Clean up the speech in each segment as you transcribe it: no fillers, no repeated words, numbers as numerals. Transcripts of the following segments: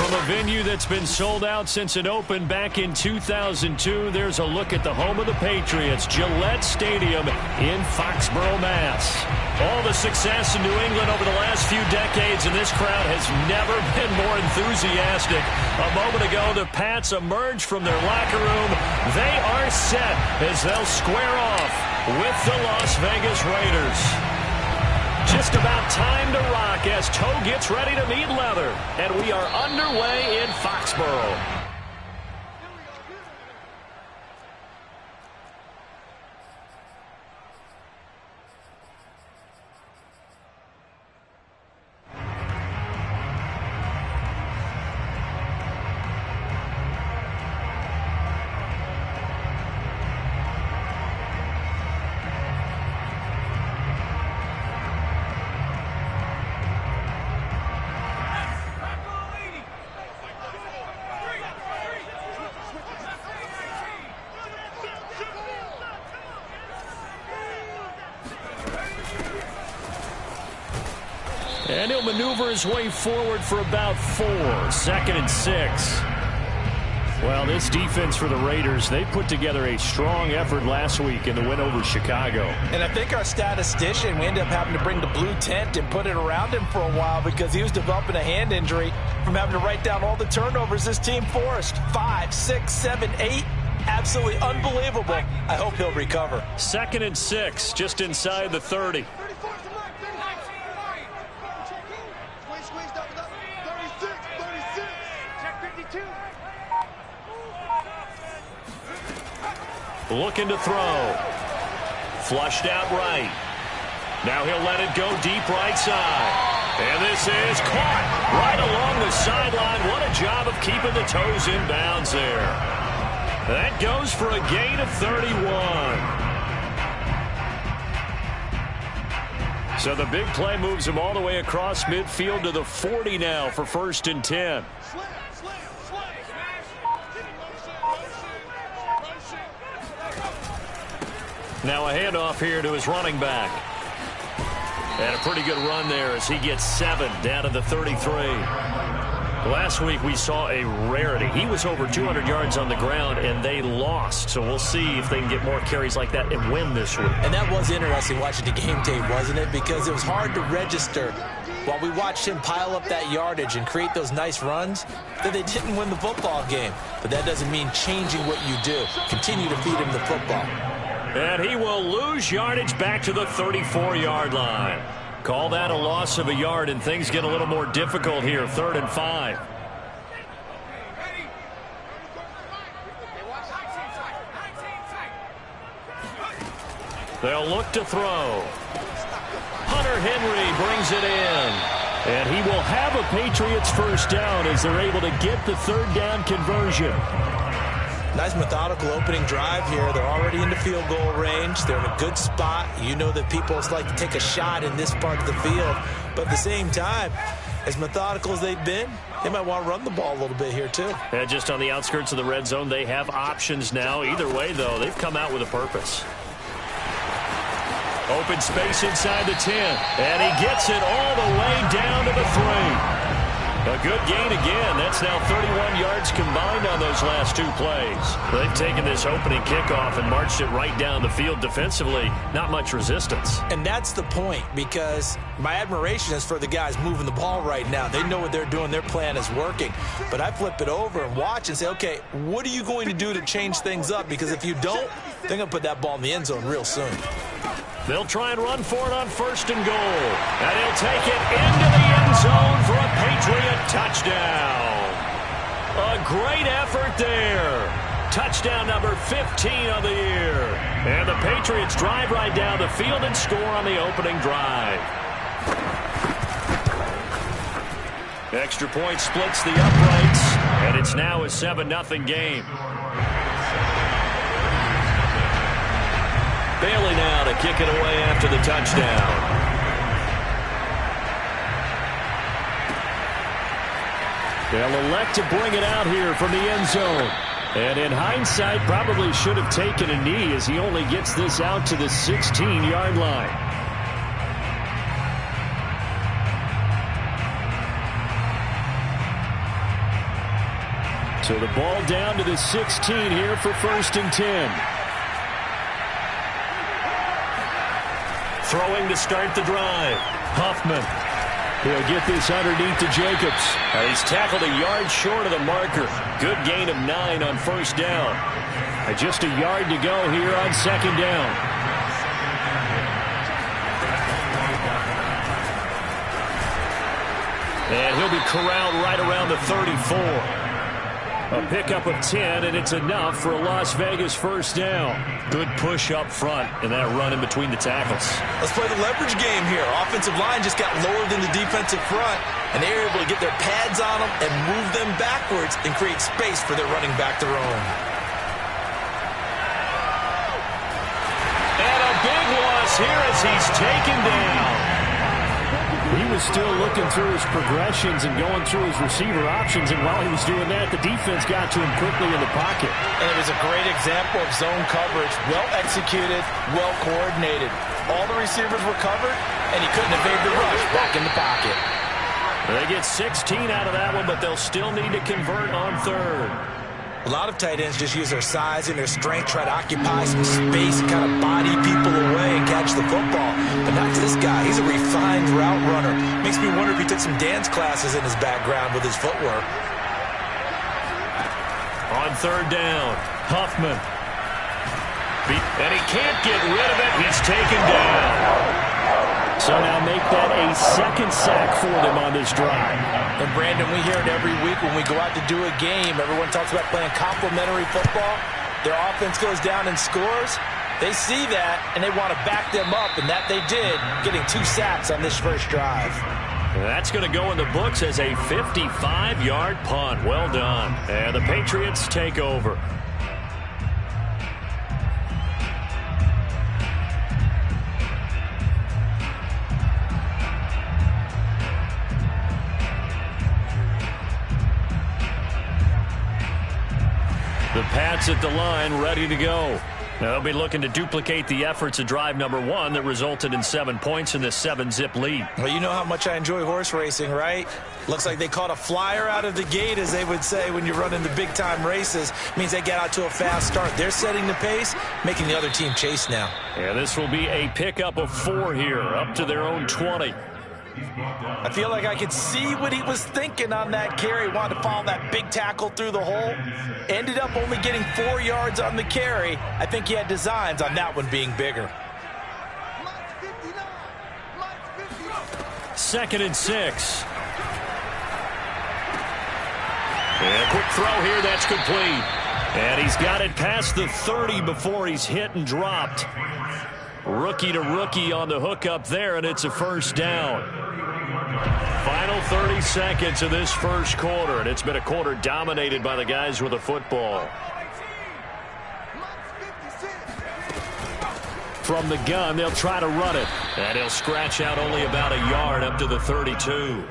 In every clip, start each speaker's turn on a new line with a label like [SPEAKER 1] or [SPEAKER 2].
[SPEAKER 1] From a venue that's been sold out since it opened back in 2002, there's a look at the home of the Patriots, Gillette Stadium in Foxborough, Mass. All the success in New England over the last few decades, and this crowd has never been more enthusiastic. A moment ago, the Pats emerged from their locker room. They are set as they'll square off with the Las Vegas Raiders. Just about time to rock as toe gets ready to meet leather. And we are underway in Foxborough. And he'll maneuver his way forward for about 4. 2nd and 6. Well, this defense for the Raiders, they put together a strong effort last week in the win over Chicago.
[SPEAKER 2] And I think our statistician, we ended up having to bring the blue tent and put it around him for a while because he was developing a hand injury from having to write down all the turnovers this team forced. 5, 6, 7, 8. Absolutely unbelievable. I hope he'll recover.
[SPEAKER 1] 2nd and 6, just inside the 30. Looking to throw. Flushed out right. Now he'll let it go deep right side. And this is caught right along the sideline. What a job of keeping the toes in bounds there. That goes for a gain of 31. So the big play moves him all the way across midfield to the 40 now for 1st and 10. Now a handoff here to his running back. And a pretty good run there as he gets 7 down to the 33. Last week we saw a rarity. He was over 200 yards on the ground, and they lost. So we'll see if they can get more carries like that and win this week.
[SPEAKER 2] And that was interesting watching the game tape, wasn't it? Because it was hard to register while we watched him pile up that yardage and create those nice runs that they didn't win the football game. But that doesn't mean changing what you do. Continue to feed him the football.
[SPEAKER 1] And he will lose yardage back to the 34-yard line. Call that a loss of a yard, and things get a little more difficult here. 3rd and 5. They'll look to throw. Hunter Henry brings it in. And he will have a Patriots first down as they're able to get the 3rd down conversion.
[SPEAKER 2] Nice methodical opening drive here. They're already in the field goal range. They're in a good spot. You know that people like to take a shot in this part of the field. But at the same time, as methodical as they've been, they might want to run the ball a little bit here too.
[SPEAKER 1] Yeah, just on the outskirts of the red zone, they have options now. Either way, though, they've come out with a purpose. Open space inside the 10. And he gets it all the way down to the 3. A good gain again. That's now 31 yards combined on those last 2 plays. They've taken this opening kickoff and marched it right down the field defensively. Not much resistance.
[SPEAKER 2] And that's the point, because my admiration is for the guys moving the ball right now. They know what they're doing. Their plan is working. But I flip it over and watch and say, okay, what are you going to do to change things up? Because if you don't, they're going to put that ball in the end zone real soon.
[SPEAKER 1] They'll try and run for it on 1st and goal. And he'll take it into the end zone for a Patriot touchdown. A great effort there. Touchdown number 15 of the year. And the Patriots drive right down the field and score on the opening drive. Extra point splits the uprights, and it's now a 7-0 game. Bailey now to kick it away after the touchdown. They'll elect to bring it out here from the end zone. And in hindsight, probably should have taken a knee as he only gets this out to the 16-yard line. So the ball down to the 16 here for 1st and 10. Throwing to start the drive. Huffman. He'll get this underneath to Jacobs. He's tackled a yard short of the marker. Good gain of 9 on 1st down. Just a yard to go here on 2nd down. And he'll be corralled right around the 34. A pickup of 10, and it's enough for a Las Vegas 1st down. Good push up front and that run in between the tackles.
[SPEAKER 2] Let's play the leverage game here. Offensive line just got lower than the defensive front, and they were able to get their pads on them and move them backwards and create space for their running back to roam.
[SPEAKER 1] And a big loss here as he's taken down. He was still looking through his progressions and going through his receiver options, and while he was doing that, the defense got to him quickly in the pocket.
[SPEAKER 2] And it was a great example of zone coverage, well executed, well coordinated. All the receivers were covered, and he couldn't evade the rush back in the pocket.
[SPEAKER 1] They get 16 out of that one, but they'll still need to convert on 3rd.
[SPEAKER 2] A lot of tight ends just use their size and their strength, try to occupy some space, kind of body people away and catch the football. But not this guy. He's a refined route runner. Makes me wonder if he took some dance classes in his background with his footwork.
[SPEAKER 1] On 3rd down, Huffman. And he can't get rid of it. He's taken down. So now make that a 2nd sack for them on this drive.
[SPEAKER 2] And Brandon, we hear it every week when we go out to do a game. Everyone talks about playing complementary football. Their offense goes down and scores. They see that, and they want to back them up, and that they did, getting 2 sacks on this first drive.
[SPEAKER 1] That's going to go in the books as a 55-yard punt. Well done. And the Patriots take over. The Pats at the line, ready to go. Now they'll be looking to duplicate the efforts of drive number 1 that resulted in 7 points in this 7-zip lead.
[SPEAKER 2] Well, you know how much I enjoy horse racing, right? Looks like they caught a flyer out of the gate, as they would say when you're running the big-time races. Means they get out to a fast start. They're setting the pace, making the other team chase now.
[SPEAKER 1] Yeah, this will be a pickup of 4 here, up to their own 20.
[SPEAKER 2] I feel like I could see what he was thinking on that carry. Wanted to follow that big tackle through the hole. Ended up only getting 4 yards on the carry. I think he had designs on that one being bigger.
[SPEAKER 1] 2nd and 6. And a quick throw here, that's complete. And he's got it past the 30 before he's hit and dropped. Rookie to rookie on the hook up there, and it's a 1st down. Final 30 seconds of this first quarter, and it's been a quarter dominated by the guys with the football. From the gun, they'll try to run it, and he'll scratch out only about a yard up to the 32.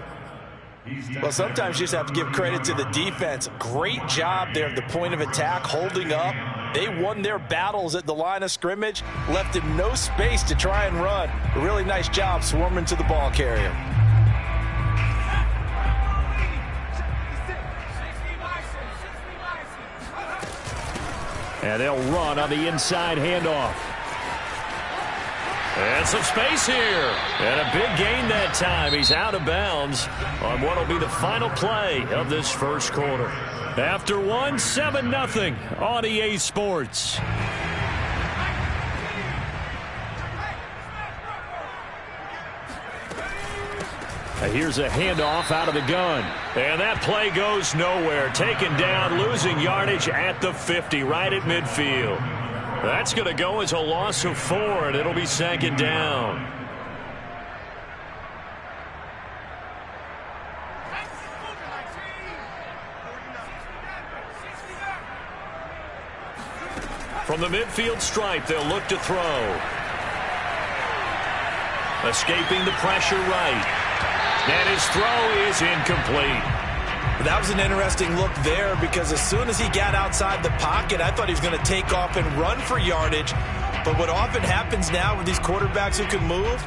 [SPEAKER 2] Well, sometimes you just have to give credit to the defense. Great job there at the point of attack, holding up. They won their battles at the line of scrimmage, left him no space to try and run. A really nice job swarming to the ball carrier.
[SPEAKER 1] And they'll run on the inside handoff. And some space here. And a big gain that time. He's out of bounds on what will be the final play of this first quarter. After 1, 7-0 on EA Sports. Here's a handoff out of the gun. And that play goes nowhere. Taken down, losing yardage at the 50, right at midfield. That's going to go as a loss of 4, and it'll be 2nd down. From the midfield stripe, they'll look to throw. Escaping the pressure right. And his throw is incomplete.
[SPEAKER 2] That was an interesting look there, because as soon as he got outside the pocket, I thought he was going to take off and run for yardage. But what often happens now with these quarterbacks who can move,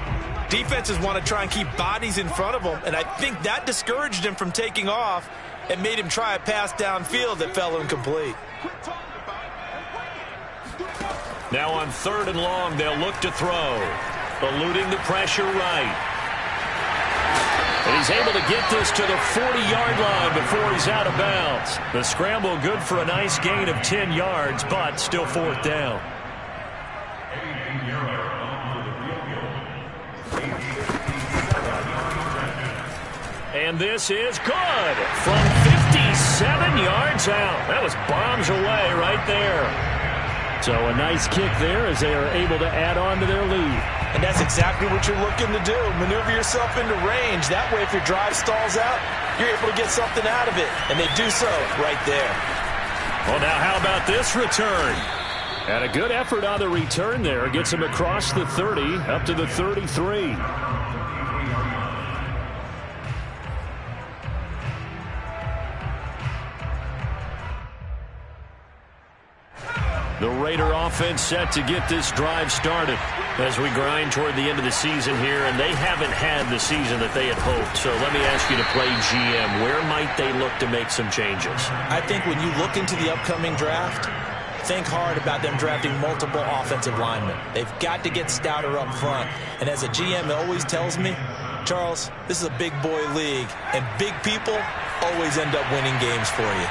[SPEAKER 2] defenses want to try and keep bodies in front of them, and I think that discouraged him from taking off. and made him try a pass downfield that fell incomplete.
[SPEAKER 1] Now on 3rd and long, they'll look to throw. Eluding the pressure right. And he's able to get this to the 40-yard line before he's out of bounds. The scramble good for a nice gain of 10 yards, but still 4th down. And this is good from 57 yards out. That was bombs away right there. So a nice kick there as they are able to add on to their lead.
[SPEAKER 2] And that's exactly what you're looking to do. Maneuver yourself into range. That way, if your drive stalls out, you're able to get something out of it. And they do so right there.
[SPEAKER 1] Well, now how about this return? And a good effort on the return there. Gets him across the 30, up to the 33. The Raider offense set to get this drive started as we grind toward the end of the season here, and they haven't had the season that they had hoped. So let me ask you to play GM. Where might they look to make some changes?
[SPEAKER 2] I think when you look into the upcoming draft, think hard about them drafting multiple offensive linemen. They've got to get stouter up front. And as a GM always tells me, Charles, this is a big boy league, and big people always end up winning games for you.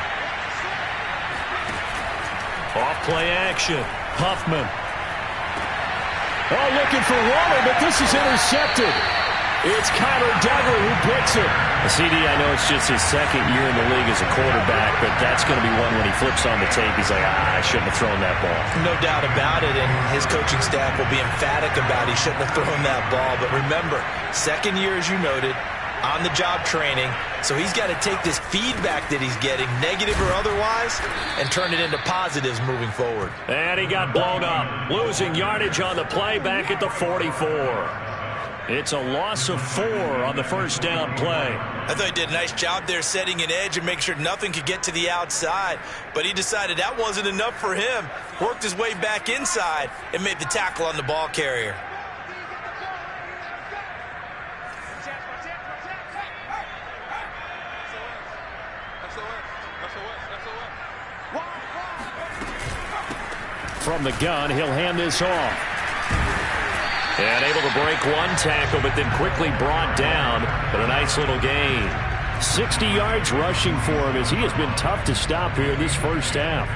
[SPEAKER 1] Off play action. Huffman. Oh, looking for Waller, but this is intercepted. It's Kyler Duggar who picks it. CD, I know it's just his 2nd year in the league as a quarterback, but that's going to be one when he flips on the tape. He's like, I shouldn't have thrown that ball.
[SPEAKER 2] No doubt about it, and his coaching staff will be emphatic about he shouldn't have thrown that ball. But remember, 2nd year, as you noted, on-the-job training, so he's got to take this feedback that he's getting, negative or otherwise, and turn it into positives moving forward.
[SPEAKER 1] And he got blown up, losing yardage on the play back at the 44. It's a loss of 4 on the first down play.
[SPEAKER 2] I thought he did a nice job there setting an edge and make sure nothing could get to the outside, but he decided that wasn't enough for him, worked his way back inside, and made the tackle on the ball carrier.
[SPEAKER 1] From the gun, he'll hand this off. And able to break one tackle, but then quickly brought down. But a nice little gain. 60 yards rushing for him as he has been tough to stop here this first half.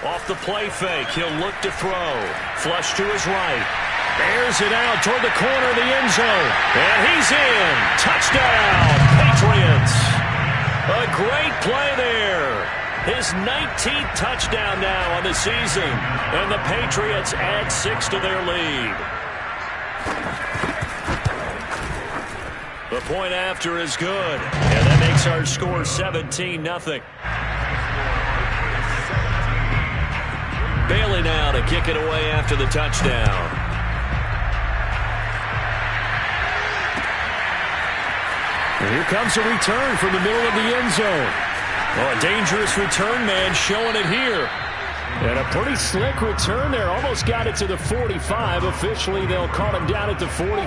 [SPEAKER 1] Off the play fake, he'll look to throw. Flush to his right. Airs it out toward the corner of the end zone. And he's in. Touchdown, Patriots. A great play there. His 19th touchdown now on the season. And the Patriots add 6 to their lead. The point after is good. And that makes our score 17-0. Bailey now to kick it away after the touchdown. And here comes a return from the middle of the end zone. Oh, a dangerous return man showing it here. And a pretty slick return there. Almost got it to the 45. Officially, they'll call him down at the 44.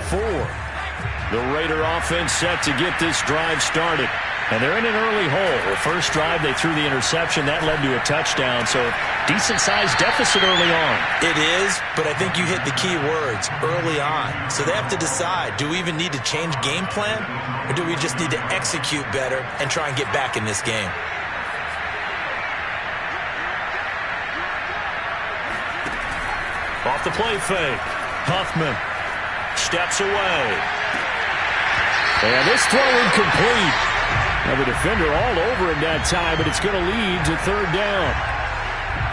[SPEAKER 1] The Raider offense set to get this drive started. And they're in an early hole. The first drive, they threw the interception. That led to a touchdown. So decent-sized deficit early on.
[SPEAKER 2] It is, but I think you hit the key words, early on. So they have to decide, do we even need to change game plan? Or do we just need to execute better and try and get back in this game?
[SPEAKER 1] Off the play fake. Huffman steps away. And this throw incomplete. Now the defender all over him that time, but it's going to lead to 3rd down.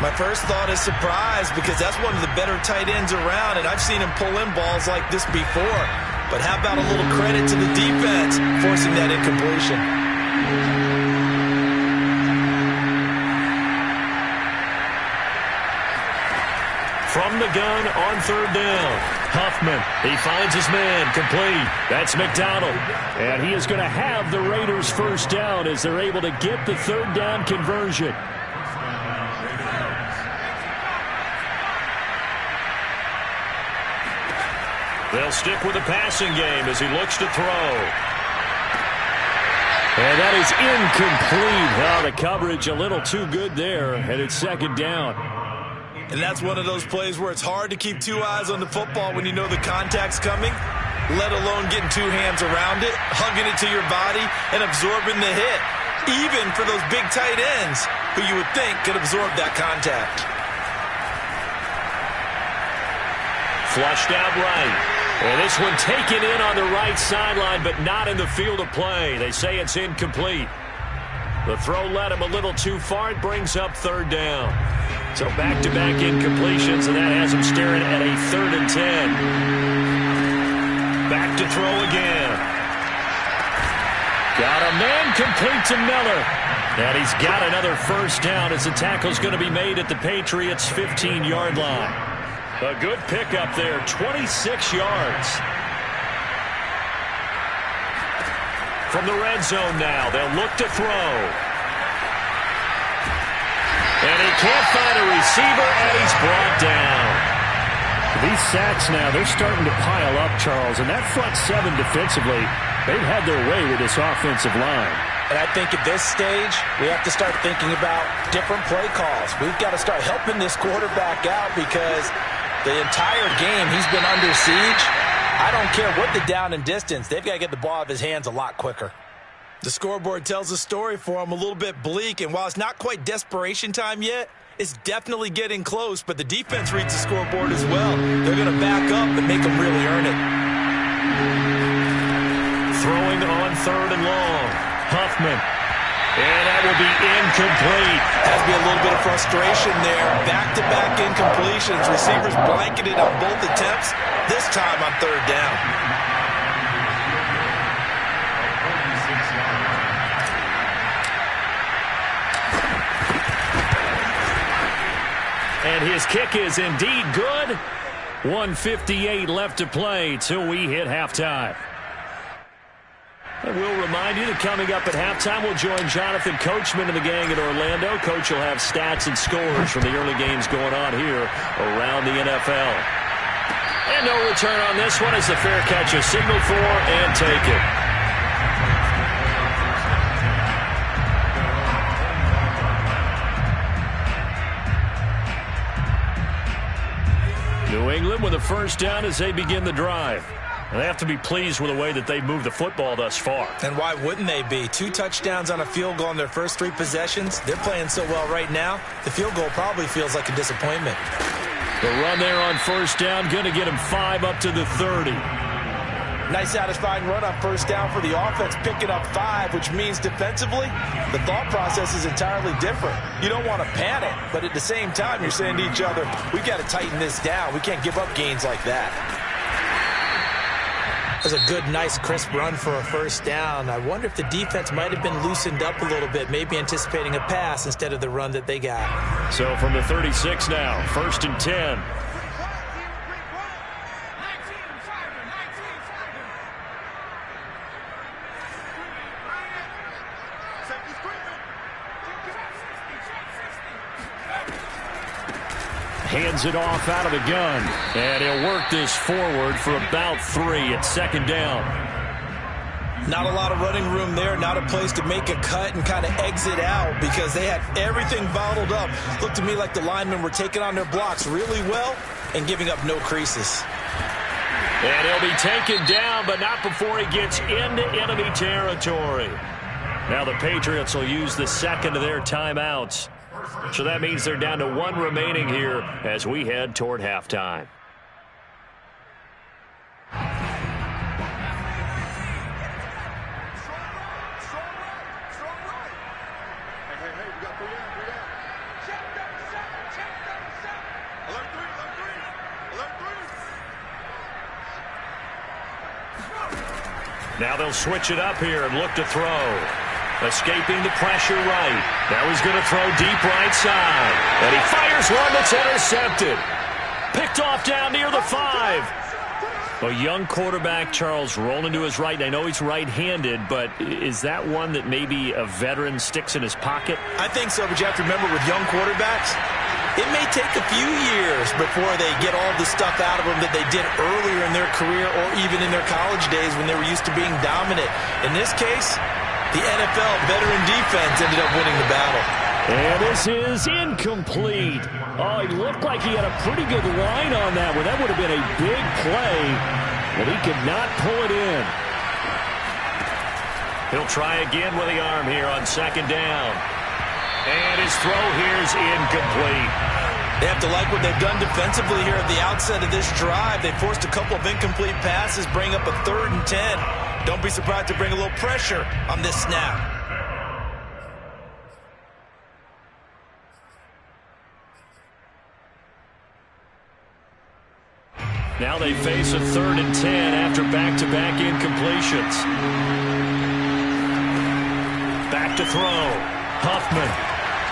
[SPEAKER 2] My first thought is surprise because that's one of the better tight ends around, and I've seen him pull in balls like this before. But how about a little credit to the defense forcing that incompletion?
[SPEAKER 1] from the gun on third down. Huffman, he finds his man, complete. That's McDonald. And he is going to have the Raiders first down as they're able to get the third down conversion. They'll stick with the passing game as he looks to throw. And that is incomplete. Oh, the coverage a little too good there, and it's second down.
[SPEAKER 2] And that's one of those plays where it's hard to keep two eyes on the football when you know the contact's coming, let alone getting two hands around it, hugging it to your body, and absorbing the hit, even for those big tight ends who you would think could absorb that contact.
[SPEAKER 1] Flushed out right. And this one taken in on the right sideline, but not in the field of play. They say it's incomplete. The throw led him a little too far. It brings up third down. So back-to-back incompletions, and that has him staring at a 3rd and 10. Back to throw again. Got a man complete to Miller. And he's got another first down as the tackle's going to be made at the Patriots' 15-yard line. A good pickup there, 26 yards. From the red zone now, they'll look to throw. And he can't find a receiver, and he's brought down.
[SPEAKER 3] These sacks now, they're starting to pile up, Charles. And that front seven defensively, they've had their way with this offensive line.
[SPEAKER 2] And I think at this stage, we have to start thinking about different play calls. We've got to start helping this quarterback out because the entire game he's been under siege. I don't care what the down and distance. They've got to get the ball out of his hands a lot quicker. The scoreboard tells a story for him, a little bit bleak, and while it's not quite desperation time yet, it's definitely getting close, but the defense reads the scoreboard as well. They're going to back up and make them really earn it.
[SPEAKER 1] Throwing on 3rd and long. Huffman. And that will be incomplete.
[SPEAKER 2] Has to be a little bit of frustration there. Back-to-back incompletions. Receivers blanketed on both attempts, this time on 3rd down.
[SPEAKER 1] And his kick is indeed good. 1:58 left to play till we hit halftime. And we'll remind you that coming up at halftime, we'll join Jonathan Coachman and the gang in Orlando. Coach will have stats and scores from the early games going on here around the NFL. And no return on this one as the fair catch is signaled for and taken. New England with a first down as they begin the drive. And they have to be pleased with the way that they've moved the football thus far.
[SPEAKER 2] And why wouldn't they be? 2 touchdowns on a field goal in their first 3 possessions. They're playing so well right now, the field goal probably feels like a disappointment.
[SPEAKER 1] The run there on first down, going to get him 5 up to the 30.
[SPEAKER 2] Nice satisfying run on first down for the offense, picking up 5, which means defensively, the thought process is entirely different. You don't want to panic, but at the same time, you're saying to each other, we got to tighten this down. We can't give up gains like that. That was a good, nice, crisp run for a first down. I wonder if the defense might have been loosened up a little bit, maybe anticipating a pass instead of the run that they got.
[SPEAKER 1] So from the 36 now, 1st and 10. Hands it off out of the gun. And he'll work this forward for about 3 at 2nd down.
[SPEAKER 2] Not a lot of running room there, not a place to make a cut and kind of exit out because they had everything bottled up. Looked to me like the linemen were taking on their blocks really well and giving up no creases.
[SPEAKER 1] And he'll be taken down, but not before he gets into enemy territory. Now the Patriots will use the second of their timeouts. So that means they're down to 1 remaining here as we head toward halftime. Now they'll switch it up here and look to throw. Escaping the pressure right. Now he's going to throw deep right side. And he fires one that's intercepted. picked off down near the 5. A young quarterback, Charles, rolling to his right. I know he's right-handed, but is that one that maybe a veteran sticks in his pocket?
[SPEAKER 2] I think so, but you have to remember with young quarterbacks, it may take a few years before they get all the stuff out of them that they did earlier in their career or even in their college days when they were used to being dominant. In this case, the NFL veteran defense ended up winning the battle.
[SPEAKER 3] And this is incomplete. Oh, he looked like he had a pretty good line on that one. That would have been a big play, but he could not pull it in.
[SPEAKER 1] He'll try again with the arm here on second down. And his throw here is incomplete.
[SPEAKER 2] They have to like what they've done defensively here at the outset of this drive. They forced a couple of incomplete passes, bring up a 3rd and 10. Don't be surprised to bring a little pressure on this snap.
[SPEAKER 1] Now they face a 3rd and 10 after back-to-back incompletions. Back to throw. Huffman.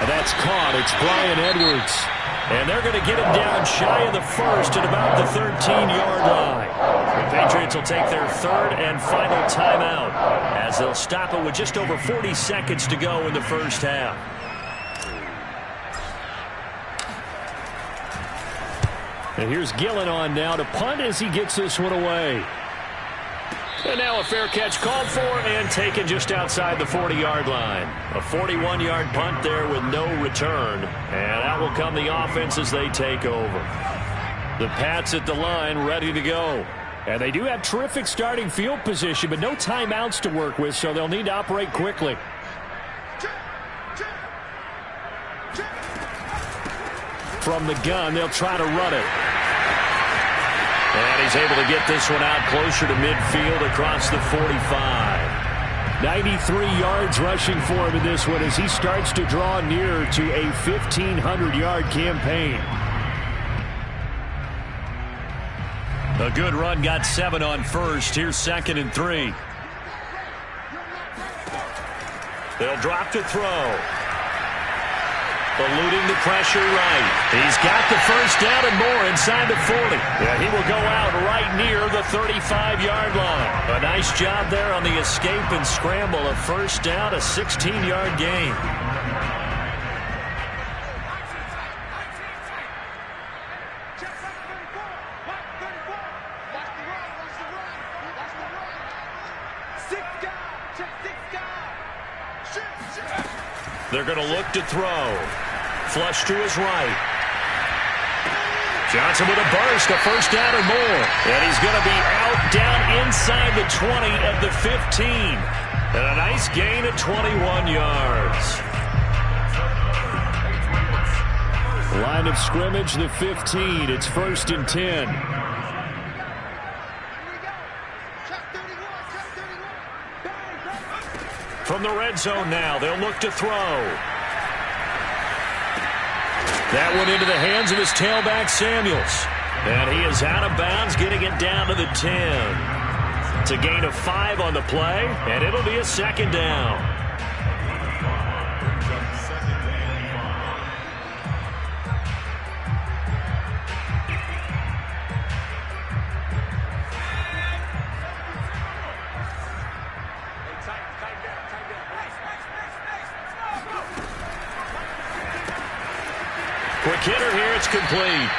[SPEAKER 3] That's caught. It's Bryan Edwards.
[SPEAKER 1] And they're going to get him down shy of the 1st at about the 13-yard line. The Patriots will take their 3rd and final timeout as they'll stop it with just over 40 seconds to go in the first half.
[SPEAKER 3] And here's Gillen on now to punt as he gets this one away.
[SPEAKER 1] And now a fair catch called for and taken just outside the 40-yard line. A 41-yard punt there with no return. And out will come the offense as they take over. The Pats at the line ready to go.
[SPEAKER 3] And they do have terrific starting field position, but no timeouts to work with, so they'll need to operate quickly. From the gun, they'll try to run it.
[SPEAKER 1] And he's able to get this one out closer to midfield across the 45.
[SPEAKER 3] 93 yards rushing for him in this one as he starts to draw near to a 1,500-yard campaign.
[SPEAKER 1] A good run, got 7 on first. Here's 2nd and 3. They'll drop to throw. Eluding the pressure right. He's got the first down and more inside the 40. Yeah, he will go out right near the 35-yard line. A nice job there on the escape and scramble. A first down, a 16-yard gain. They're going to look to throw. Flush to his right. Johnson with a burst, a first down or more. And he's going to be out down inside the 20 at the 15. And a nice gain of 21 yards.
[SPEAKER 3] Line of scrimmage, the 15. It's 1st and 10.
[SPEAKER 1] From the red zone now, they'll look to throw. That one into the hands of his tailback, Samuels. And he is out of bounds, getting it down to the 10. It's a gain of 5 on the play, and it'll be a 2nd down. Quick hitter here, it's complete.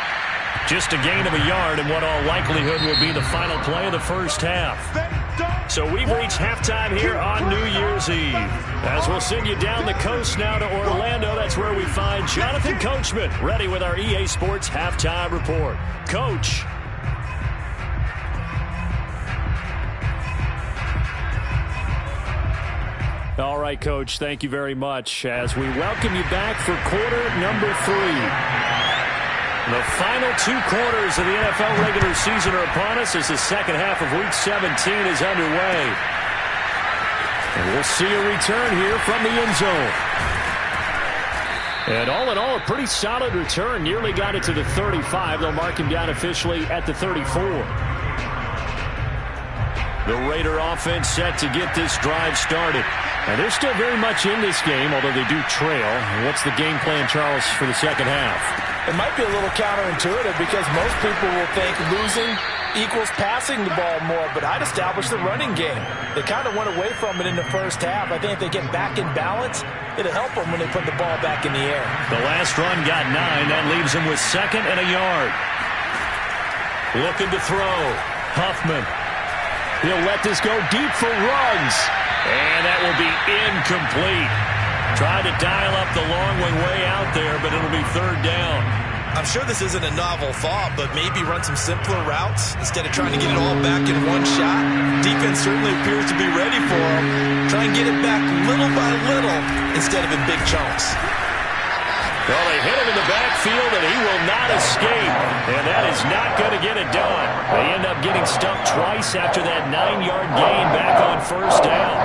[SPEAKER 1] Just a gain of a yard in what all likelihood will be the final play of the first half. So we've reached halftime here on New Year's Eve. As we'll send you down the coast now to Orlando, that's where we find Jonathan Coachman, ready with our EA Sports Halftime Report. Coach.
[SPEAKER 3] All right, Coach, thank you very much as we welcome you back for quarter number 3.
[SPEAKER 1] The final 2 quarters of the NFL regular season are upon us as the second half of Week 17 is underway. And we'll see a return here from the end zone.
[SPEAKER 3] And all in all, a pretty solid return. Nearly got it to the 35. They'll mark him down officially at the 34.
[SPEAKER 1] The Raider offense set to get this drive started.
[SPEAKER 3] And they're still very much in this game, although they do trail. What's the game plan, Charles, for the second half?
[SPEAKER 2] It might be a little counterintuitive because most people will think losing equals passing the ball more, but I'd establish the running game. They kind of went away from it in the first half. I think if they get back in balance, it'll help them when they put the ball back in the air.
[SPEAKER 1] The last run got 9. That leaves them with 2nd and a yard. Looking to throw. Huffman.
[SPEAKER 3] He'll let this go deep for runs.
[SPEAKER 1] And that will be incomplete. Tried to dial up the long one way out there, but it'll be 3rd down.
[SPEAKER 2] I'm sure this isn't a novel thought, but maybe run some simpler routes instead of trying to get it all back in one shot. Defense certainly appears to be ready for them. Try and get it back little by little instead of in big chunks.
[SPEAKER 1] Well, they hit him in the backfield, and he will not escape. And that is not going to get it done. They end up getting stuffed twice after that 9-yard gain back on 1st down.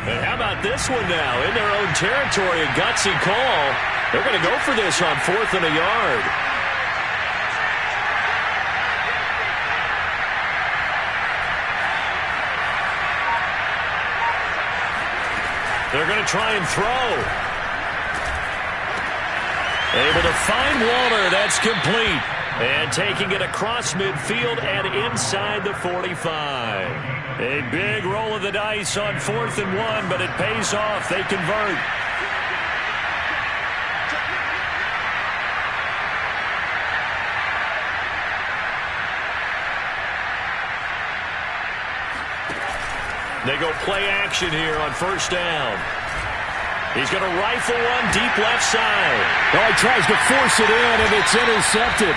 [SPEAKER 1] And how about this one now? In their own territory, a gutsy call. They're going to go for this on 4th and a yard. They're going to try and throw. Able to find Waller. That's complete. And taking it across midfield and inside the 45. A big roll of the dice on 4th and 1, but it pays off. They convert. They go play action here on 1st down. He's going to rifle one deep left side.
[SPEAKER 3] Oh, he tries to force it in, and it's intercepted.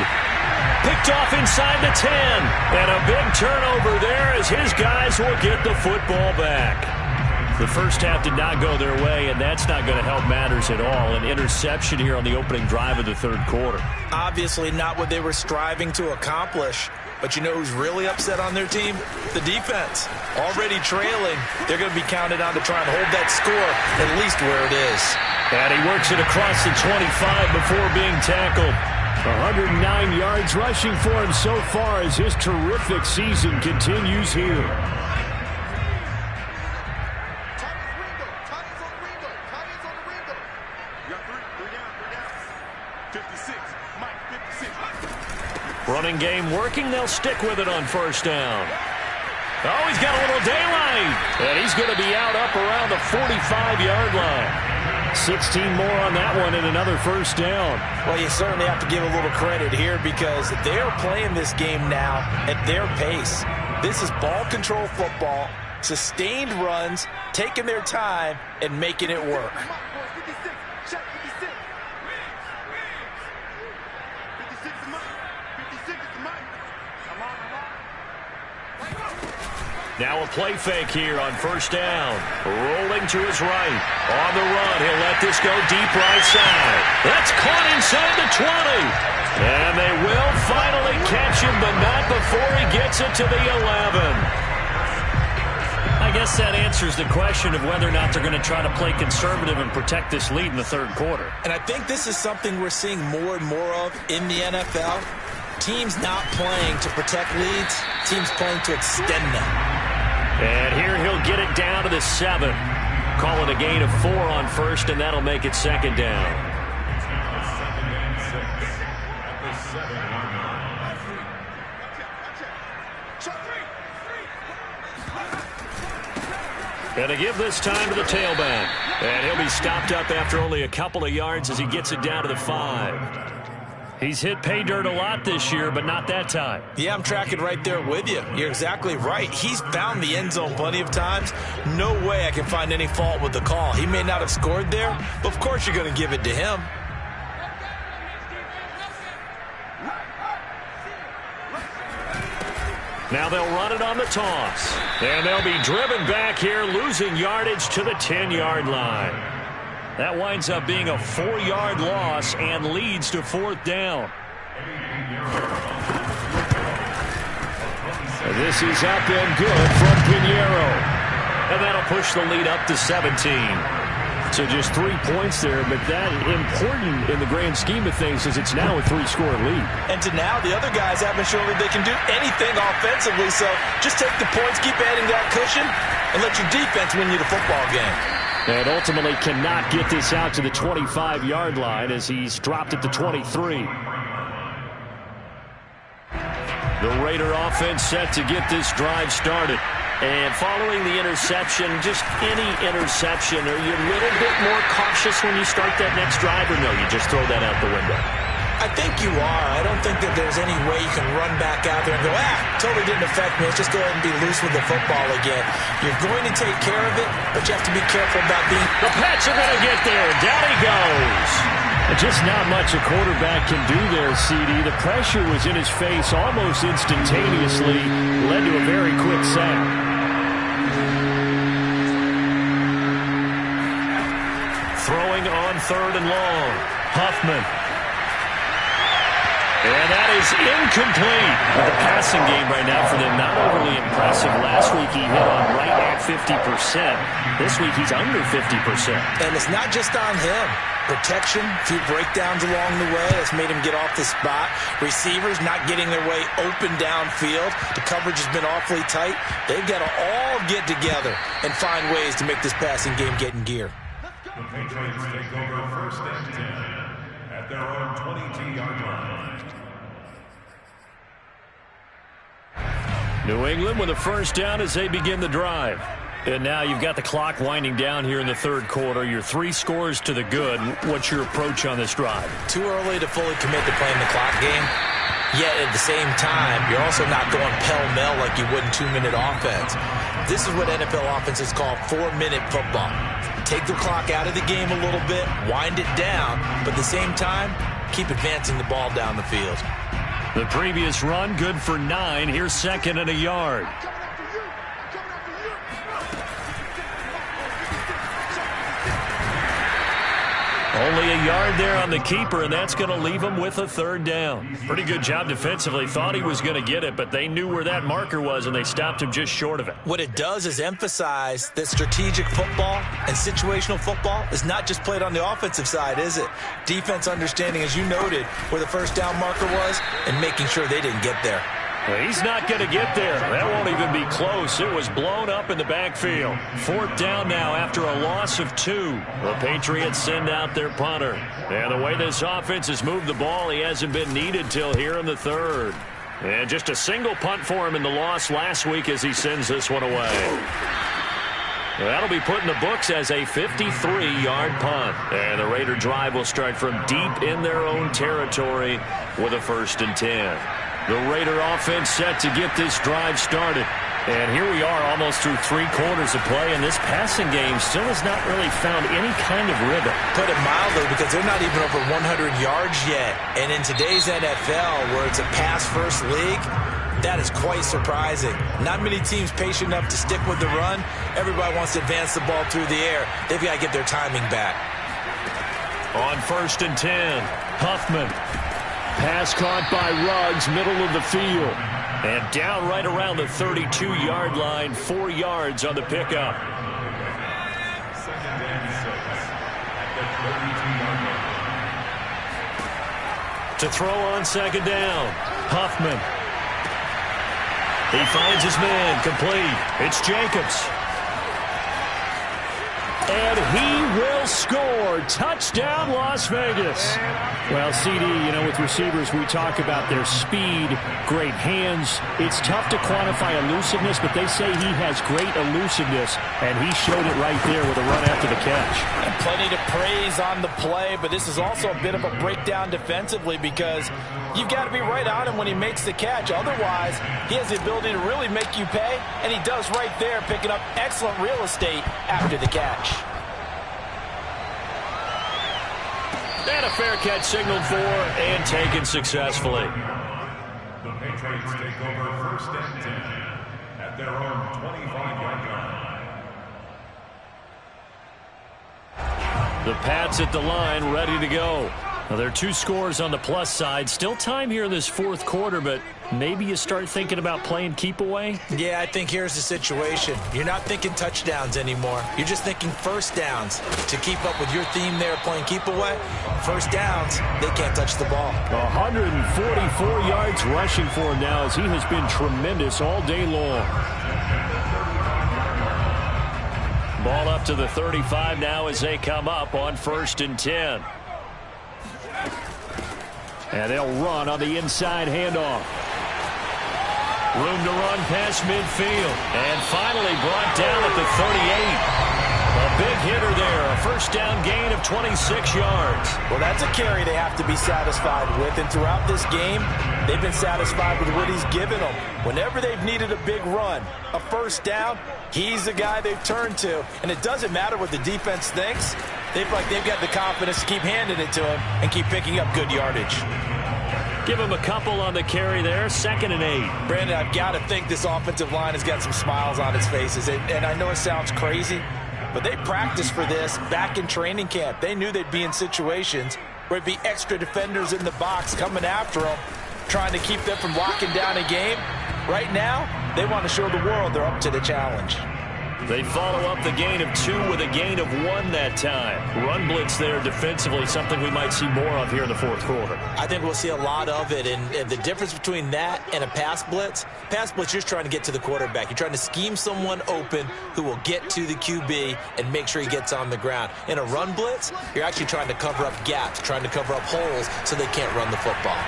[SPEAKER 1] Picked off inside the 10. And a big turnover there as his guys will get the football back. The first half did not go their way, and that's not going to help matters at all. An interception here on the opening drive of the 3rd quarter.
[SPEAKER 2] Obviously not what they were striving to accomplish. But you know who's really upset on their team? The defense. Already trailing. They're going to be counted on to try and hold that score at least where it is.
[SPEAKER 1] And he works it across the 25 before being tackled.
[SPEAKER 3] 109 yards rushing for him so far as his terrific season continues here.
[SPEAKER 1] Running game working. They'll stick with it on 1st down. Oh, he's got a little daylight. And he's going to be out up around the 45-yard line. 16 more on that one and another 1st down.
[SPEAKER 2] Well, you certainly have to give a little credit here because they're playing this game now at their pace. This is ball control football, sustained runs, taking their time, and making it work.
[SPEAKER 1] Now a play fake here on 1st down. Rolling to his right. On the run, he'll let this go deep right side. That's caught inside the 20. And they will finally catch him, but not before he gets it to the 11. I guess that answers the question of whether or not they're going to try to play conservative and protect this lead in the 3rd quarter.
[SPEAKER 2] And I think this is something we're seeing more and more of in the NFL. Teams not playing to protect leads, teams playing to extend them.
[SPEAKER 1] And here he'll get it down to the 7. Call it a gain of 4 on 1st, and that'll make it 2nd down. And to give this time to the tailback. And he'll be stopped up after only a couple of yards as he gets it down to the 5. He's hit pay dirt a lot this year, but not that time.
[SPEAKER 2] Yeah, I'm tracking right there with you. You're exactly right. He's found the end zone plenty of times. No way I can find any fault with the call. He may not have scored there, but of course you're going to give it to him.
[SPEAKER 1] Now they'll run it on the toss. And they'll be driven back here, losing yardage to the 10-yard line. That winds up being a 4-yard loss and leads to 4th down.
[SPEAKER 3] And this is up and good from Pinheiro.
[SPEAKER 1] And that'll push the lead up to 17.
[SPEAKER 3] So just 3 points there, but that important in the grand scheme of things is it's now a 3-score lead.
[SPEAKER 2] And to now, the other guys haven't shown that they can do anything offensively, so just take the points, keep adding that cushion, and let your defense win you the football game.
[SPEAKER 3] And ultimately cannot get this out to the 25-yard line as he's dropped at the 23. The Raider offense set to get this drive started. And following the interception, just any interception, are you a little bit more cautious when you start that next drive, or no, you just throw that out the window?
[SPEAKER 2] I think you are. I don't think that there's any way you can run back out there and go, totally didn't affect me. Let's just go ahead and be loose with the football again. You're going to take care of it, but you have to be careful about being...
[SPEAKER 3] The Pats are going to get there. Down he goes. Just not much a quarterback can do there, CD. The pressure was in his face almost instantaneously, led to a very quick sack. Throwing on 3rd and long. Huffman. And that is incomplete. Well, the passing game right now for them, not overly impressive. Last week he hit on right at 50%. This week he's under 50%.
[SPEAKER 2] And it's not just on him. Protection, a few breakdowns along the way that's made him get off the spot. Receivers not getting their way open downfield. The coverage has been awfully tight. They've got to all get together and find ways to make this passing game get in gear.
[SPEAKER 4] The Patriots take over 1st and 10 at their own 22-yard line.
[SPEAKER 1] New England with a first down as they begin the drive. And now you've got the clock winding down here in the 3rd quarter. You're 3 scores to the good. What's your approach on this drive?
[SPEAKER 2] Too early to fully commit to playing the clock game. Yet at the same time, you're also not going pell-mell like you would in 2-minute offense. This is what NFL offenses call 4-minute football. Take the clock out of the game a little bit, wind it down, but at the same time, keep advancing the ball down the field.
[SPEAKER 1] The previous run, good for 9. Here's 2nd and a yard. Only a yard there on the keeper, and that's going to leave him with a 3rd down. Pretty good job defensively. Thought he was going to get it, but they knew where that marker was, and they stopped him just short of it.
[SPEAKER 2] What it does is emphasize that strategic football and situational football is not just played on the offensive side, is it? Defense understanding, as you noted, where the 1st down marker was and making sure they didn't get there.
[SPEAKER 1] Well, he's not going to get there. That won't even be close. It was blown up in the backfield. 4th down now after a loss of 2. The Patriots send out their punter. And the way this offense has moved the ball, he hasn't been needed till here in the 3rd. And just a single punt for him in the loss last week as he sends this one away. That'll be put in the books as a 53-yard punt. And the Raider drive will start from deep in their own territory with a 1st and 10. The Raider offense set to get this drive started. And here we are almost through 3 quarters of play, and this passing game still has not really found any kind of rhythm.
[SPEAKER 2] Put it mildly, because they're not even over 100 yards yet. And in today's NFL, where it's a pass-first league, that is quite surprising. Not many teams patient enough to stick with the run. Everybody wants to advance the ball through the air. They've got to get their timing back.
[SPEAKER 1] On 1st and 10, Huffman. Pass caught by Ruggs, middle of the field. And down right around the 32-yard line, 4 yards on the pickup.
[SPEAKER 4] 2nd and 6 at the 32-yard line.
[SPEAKER 1] To throw on 2nd down, Huffman. He finds his man, complete. It's Jacobs. And he will score. Touchdown, Las Vegas.
[SPEAKER 3] Well, CD, you know, with receivers, we talk about their speed, great hands. It's tough to quantify elusiveness, but they say he has great elusiveness, and he showed it right there with a run after the catch.
[SPEAKER 5] And plenty to praise on the play, but this is also a bit of a breakdown defensively because you've got to be right on him when he makes the catch. Otherwise, he has the ability to really make you pay, and he does right there, picking up excellent real estate after the catch.
[SPEAKER 1] And a fair catch signaled for and taken successfully.
[SPEAKER 4] The Patriots take over 1st and 10 at their own 25-yard line.
[SPEAKER 1] The Pats at the line, ready to go. Well, there are 2 scores on the plus side. Still time here in this fourth quarter, but maybe you start thinking about playing keep away?
[SPEAKER 2] Yeah, I think here's the situation. You're not thinking touchdowns anymore. You're just thinking first downs. To keep up with your theme there playing keep away, first downs, they can't touch the ball.
[SPEAKER 1] 144 yards rushing for him now as he has been tremendous all day long. Ball up to the 35 now as they come up on 1st and 10. And they'll run on the inside handoff. Room to run past midfield. And finally brought down at the 38. A big hitter there. A first down gain of 26 yards.
[SPEAKER 5] Well, that's a carry they have to be satisfied with. And throughout this game, they've been satisfied with what he's given them. Whenever they've needed a big run, a first down, he's the guy they've turned to. And it doesn't matter what the defense thinks. They feel like they've got the confidence to keep handing it to him and keep picking up good yardage.
[SPEAKER 1] Give him a couple on the carry there. 2nd and 8.
[SPEAKER 5] Brandon, I've got to think this offensive line has got some smiles on its faces. And I know it sounds crazy, but they practiced for this back in training camp. They knew they'd be in situations where it'd be extra defenders in the box coming after them, trying to keep them from locking down a game. Right now, they want to show the world they're up to the challenge.
[SPEAKER 1] They follow up the gain of 2 with a gain of 1 that time. Run blitz there defensively, something we might see more of here in the fourth quarter.
[SPEAKER 2] I think we'll see a lot of it, and the difference between that and a pass blitz, you're just trying to get to the quarterback. You're trying to scheme someone open who will get to the QB and make sure he gets on the ground. In a run blitz, you're actually trying to cover up gaps, trying to cover up holes so they can't run the football.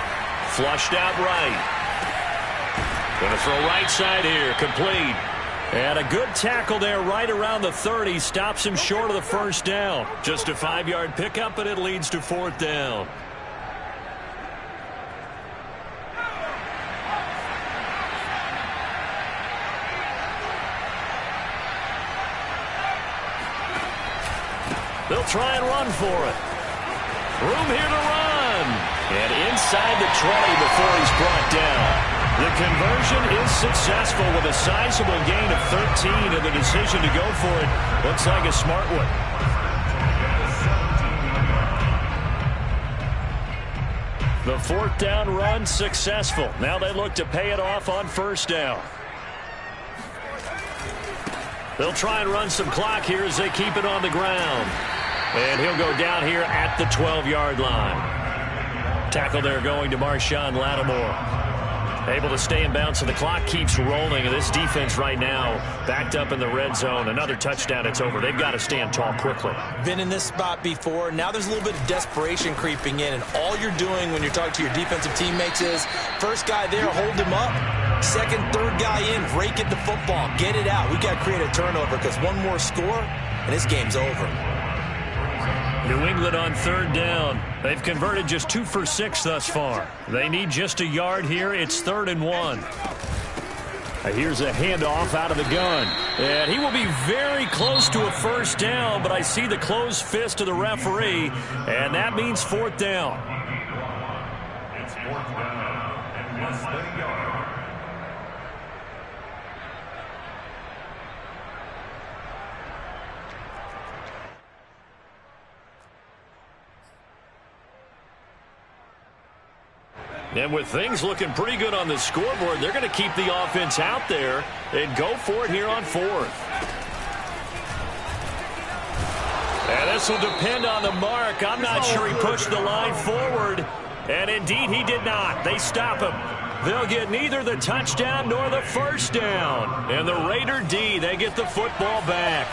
[SPEAKER 1] Flushed out right. Going to throw right side here, complete. And a good tackle there right around the 30. Stops him short of the first down. Just a 5-yard pickup, but it leads to 4th down. They'll try and run for it. Room here to run. And inside the 20 before he's brought down. The conversion is successful with a sizable gain of 13, and the decision to go for it looks like a smart one. The 4th down run successful. Now they look to pay it off on 1st down. They'll try and run some clock here as they keep it on the ground. And he'll go down here at the 12-yard line. Tackle there going to Marshawn Lattimore. Able to stay in bounds, so the clock keeps rolling. And this defense right now backed up in the red zone. Another touchdown, it's over. They've got to stand tall quickly.
[SPEAKER 2] Been in this spot before. Now there's a little bit of desperation creeping in. And all you're doing when you're talking to your defensive teammates is, first guy there, hold him up. Second, third guy in, rake at the football. Get it out. We've got to create a turnover because one more score, and this game's over.
[SPEAKER 1] New England on 3rd down. They've converted just 2 for 6 thus far. They need just a yard here. It's 3rd and 1. Here's a handoff out of the gun. And he will be very close to a first down, but I see the closed fist of the referee, and that means 4th down.
[SPEAKER 4] It's 4th down and less than a yard.
[SPEAKER 1] And with things looking pretty good on the scoreboard, they're going to keep the offense out there and go for it here on 4th. And this will depend on the mark. I'm not sure he pushed the line forward. And indeed, he did not. They stop him. They'll get neither the touchdown nor the first down. And the Raider D, they get the football back.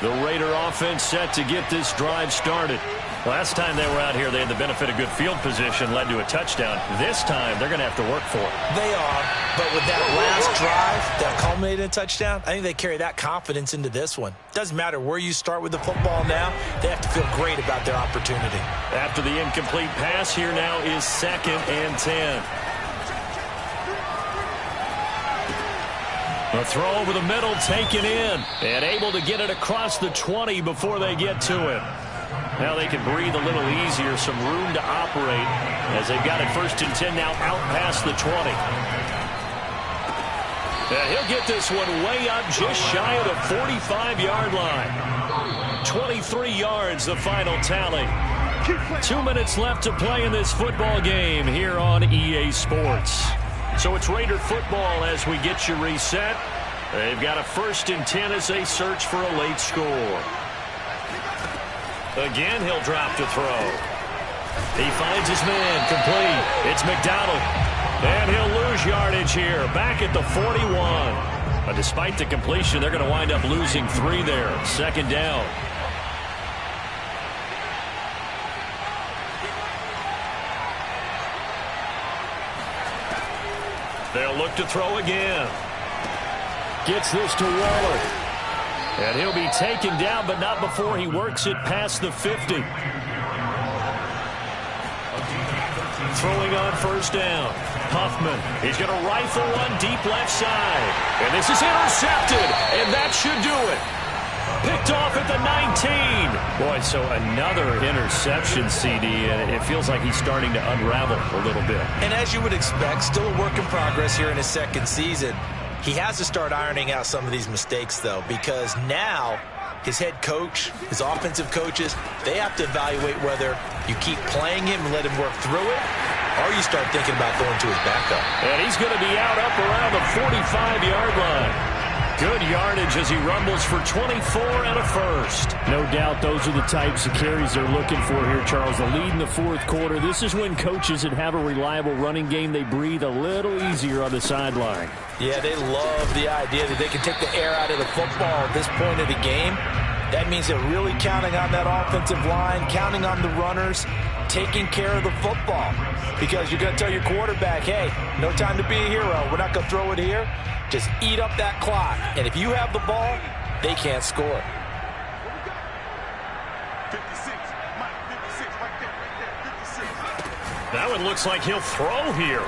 [SPEAKER 1] The Raider offense set to get this drive started. Last time they were out here, they had the benefit of good field position, led to a touchdown. This time, they're going to have to work for it.
[SPEAKER 2] They are, but with that last drive that culminated in a touchdown, I think they carry that confidence into this one. Doesn't matter where you start with the football now, they have to feel great about their opportunity.
[SPEAKER 1] After the incomplete pass, here now is 2nd and 10. A throw over the middle, taken in, and able to get it across the 20 before they get to it. Now they can breathe a little easier, some room to operate as they've got it 1st and 10 now out past the 20. And he'll get this one way up just shy of the 45-yard line. 23 yards, the final tally. 2 minutes left to play in this football game here on EA Sports. So it's Raider football as we get you reset. They've got a 1st and 10 as they search for a late score. Again, he'll drop to throw. He finds his man, complete. It's McDonald. And he'll lose yardage here, back at the 41. But despite the completion, they're going to wind up losing 3 there. 2nd down. They'll look to throw again. Gets this to Waller. And he'll be taken down, but not before he works it past the 50. Throwing on 1st down. Huffman, he's going to rifle one deep left side. And this is intercepted, and that should do it. Picked off at the 19. Boy, so another interception, CD, and it feels like he's starting to unravel a little bit.
[SPEAKER 2] And as you would expect, still a work in progress here in his 2nd season. He has to start ironing out some of these mistakes, though, because now his head coach, his offensive coaches, they have to evaluate whether you keep playing him and let him work through it, or you start thinking about going to his backup.
[SPEAKER 1] And he's going to be out up around the 45-yard line. Good yardage as he rumbles for 24 and a 1st.
[SPEAKER 6] No doubt those are the types of carries they're looking for here, Charles. The lead in the 4th quarter. This is when coaches that have a reliable running game, they breathe a little easier on the sideline.
[SPEAKER 5] Yeah, they love the idea that they can take the air out of the football at this point of the game. That means they're really counting on that offensive line, counting on the runners, taking care of the football. Because you're going to tell your quarterback, hey, no time to be a hero. We're not going to throw it here. Just eat up that clock. And if you have the ball, they can't score.
[SPEAKER 4] 56. Mike, 56. Right there. 56.
[SPEAKER 1] That one looks like he'll throw here.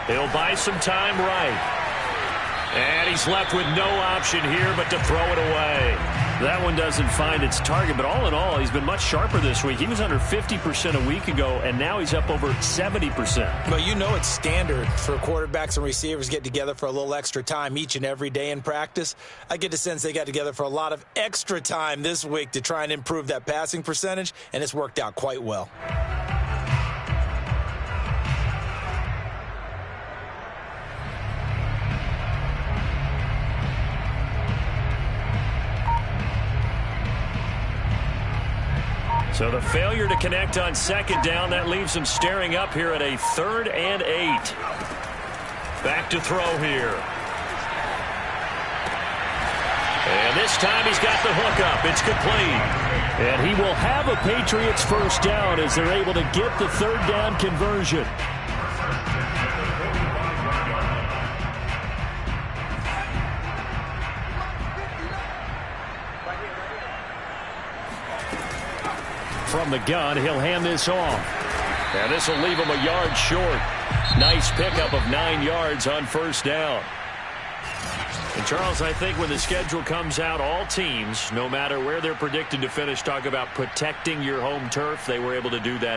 [SPEAKER 1] He'll buy some time right. And he's left with no option here but to throw it away. That one doesn't find its target, but all in all, he's been much sharper this week. He was under 50% a week ago, and now he's up over 70%.
[SPEAKER 2] But you know it's standard for quarterbacks and receivers get together for a little extra time each and every day in practice. I get the sense they got together for a lot of extra time this week to try and improve that passing percentage, and it's worked out quite well.
[SPEAKER 1] So the failure to connect on 2nd down, that leaves him staring up here at a 3rd and 8. Back to throw here. And this time he's got the hook up. It's complete.
[SPEAKER 6] And he will have a Patriots 1st down as they're able to get the 3rd down conversion.
[SPEAKER 1] From the gun, he'll hand this off. And this will leave him a yard short. Nice pickup of 9 yards on 1st down. And, Charles, I think when the schedule comes out, all teams, no matter where they're predicted to finish, talk about protecting your home turf. They were able to do that here.